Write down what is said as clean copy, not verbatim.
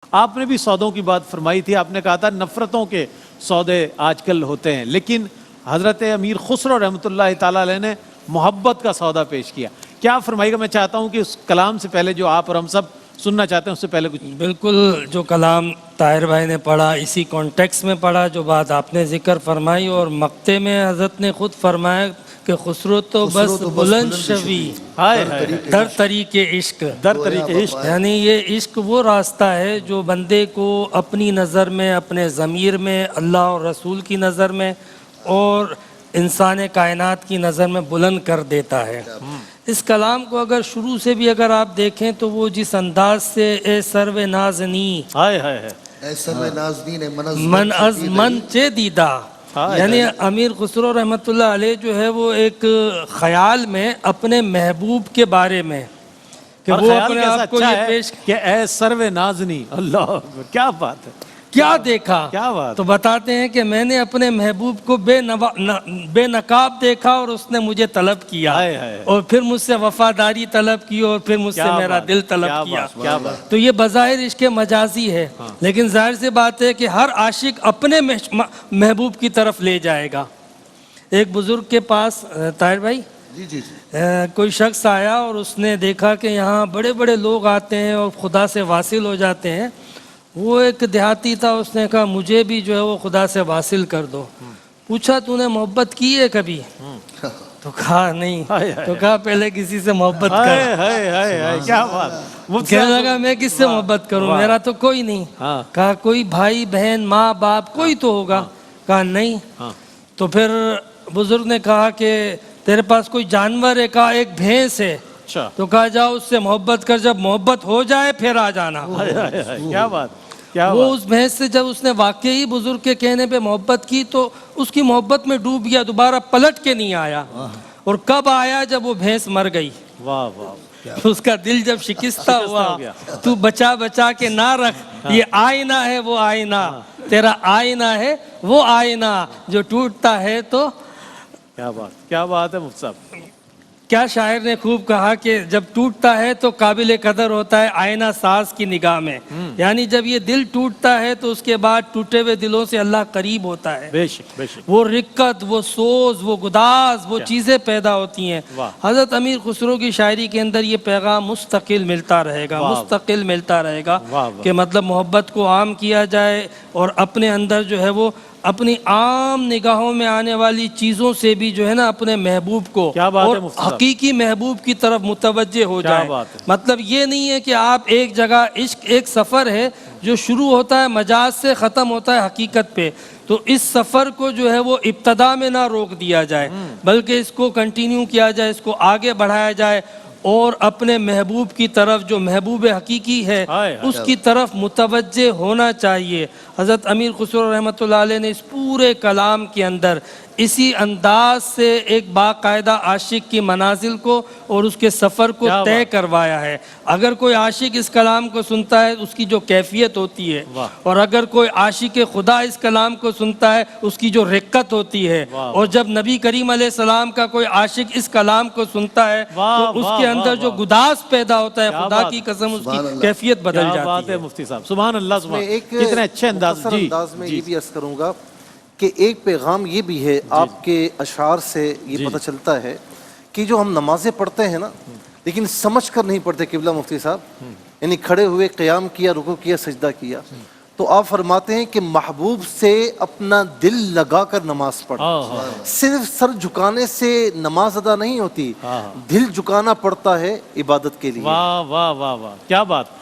آپ نے بھی سودوں کی بات فرمائی تھی، آپ نے کہا تھا نفرتوں کے سودے آج کل ہوتے ہیں، لیکن حضرت امیر خسرو رحمۃ اللہ تعالیٰ علیہ نے محبت کا سودا پیش کیا. کیا فرمائیے گا؟ میں چاہتا ہوں کہ اس کلام سے پہلے جو آپ اور ہم سب سننا چاہتے ہیں اس سے پہلے کچھ. بالکل جو کلام طاہر بھائی نے پڑھا اسی کانٹیکس میں پڑھا جو بات آپ نے ذکر فرمائی، اور مقطع میں حضرت نے خود فرمایا کہ خسرو تو بس بلند شوی در طریق عشق، در طریق عشق، یعنی یہ عشق وہ راستہ ہے جو بندے کو اپنی نظر میں، اپنے ضمیر میں، اللہ اور رسول کی نظر میں اور انسان کائنات کی نظر میں بلند کر دیتا ہے. اس کلام کو اگر شروع سے بھی اگر آپ دیکھیں تو وہ جس انداز سے اے سرو نازنی اے سرو نازنین من از من چے دیدہ، یعنی امیر خسرو رحمۃ اللہ علیہ جو ہے وہ ایک خیال میں اپنے محبوب کے بارے میں کہ وہ اپنے آپ کو یہ پیش کہ اے سرو نازنی، اللہ اکبر، کیا بات ہے، کیا دیکھا، کیا بات. تو بتاتے ہیں کہ میں نے اپنے محبوب کو بے نقاب دیکھا اور اس نے مجھے طلب کیا، اور پھر مجھ سے وفاداری طلب کی، اور پھر مجھ سے میرا دل طلب کیا. تو یہ بظاہر عشق مجازی ہے، لیکن ظاہر سی بات ہے کہ ہر عاشق اپنے محبوب کی طرف لے جائے گا. ایک بزرگ کے پاس طاہر بھائی کوئی شخص آیا اور اس نے دیکھا کہ یہاں بڑے بڑے لوگ آتے ہیں اور خدا سے واصل ہو جاتے ہیں. وہ ایک دیہاتی تھا، اس نے کہا مجھے بھی جو ہے وہ خدا سے واصل کر دو. پوچھا تو نے محبت کی ہے کبھی؟ تو کہا نہیں. تو کہا پہلے کسی سے محبت کر. کیا بات. کہنے لگا میں کس سے محبت کروں، میرا تو کوئی نہیں. کہا کوئی بھائی بہن ماں باپ کوئی تو ہوگا. کہا نہیں. تو پھر بزرگ نے کہا کہ تیرے پاس کوئی جانور ہے؟ کہا ایک بھینس ہے. تو کہا جاؤ اس سے محبت کر، جب محبت ہو جائے پھر آ جانا. کیا بات. وہ اس بھینس سے جب اس نے واقعی بزرگ کے کہنے پہ محبت کی تو اس کی محبت میں ڈوب گیا، دوبارہ پلٹ کے نہیں آیا. اور کب آیا؟ جب وہ بھینس مر گئی. واہ واہ. اس کا دل جب شکستہ ہوا، تو بچا بچا کے نہ رکھ، یہ آئینہ ہے وہ آئینہ، تیرا آئینہ ہے وہ آئینہ جو ٹوٹتا ہے تو. کیا بات، کیا بات ہے مفتی صاحب. کیا شاعر نے خوب کہا کہ جب ٹوٹتا ہے تو قابل قدر ہوتا ہے آئینہ ساز کی نگاہ میں. یعنی جب یہ دل ٹوٹتا ہے تو اس کے بعد ٹوٹے ہوئے دلوں سے اللہ قریب ہوتا ہے. بے شک بے شک. وہ رقت، وہ سوز، وہ گداز، وہ چیزیں پیدا ہوتی ہیں. حضرت امیر خسرو کی شاعری کے اندر یہ پیغام مستقل ملتا رہے گا، مستقل ملتا رہے گا کہ مطلب محبت کو عام کیا جائے، اور اپنے اندر جو ہے وہ اپنی عام نگاہوں میں آنے والی چیزوں سے بھی جو ہے نا اپنے محبوب کو اور حقیقی محبوب کی طرف متوجہ ہو جائے. مطلب یہ نہیں ہے کہ آپ ایک جگہ، عشق ایک سفر ہے جو شروع ہوتا ہے مجاز سے، ختم ہوتا ہے حقیقت پہ. تو اس سفر کو جو ہے وہ ابتدا میں نہ روک دیا جائے، بلکہ اس کو کنٹینیو کیا جائے، اس کو آگے بڑھایا جائے، اور اپنے محبوب کی طرف جو محبوب حقیقی ہے اس کی طرف متوجہ ہونا چاہیے. حضرت امیر خسرو رحمۃ اللہ علیہ نے اس پورے کلام کے اندر اسی انداز سے ایک باقاعدہ عاشق کی منازل کو اور اس کے سفر کو طے کروایا ہے. اگر کوئی عاشق اس کلام کو سنتا ہے اس کی جو کیفیت ہوتی ہے، اور اگر کوئی عاشق خدا اس کلام کو سنتا ہے اس کی جو رقت ہوتی ہے، اور جب نبی کریم علیہ السلام کا کوئی عاشق اس کلام کو سنتا ہے تو اس کے اندر جو گداز پیدا ہوتا ہے، خدا کی قسم اس کی کیفیت بدل جاتی ہے. مفتی صاحب سبحان اللہ، سبحان. کتنے اچھے انداز میں یہ بھی عرض کروں گا کہ ایک پیغام یہ بھی ہے آپ کے اشعار سے یہ پتہ چلتا ہے کہ جو ہم نمازیں پڑھتے ہیں نا لیکن سمجھ کر نہیں پڑھتے قبلہ مفتی صاحب، یعنی کھڑے ہوئے قیام کیا، رکوع کیا، سجدہ کیا، تو آپ فرماتے ہیں کہ محبوب سے اپنا دل لگا کر نماز پڑھ. صرف سر جھکانے سے نماز ادا نہیں ہوتی، دل جھکانا پڑتا ہے عبادت کے لیے. واہ واہ واہ واہ، کیا بات.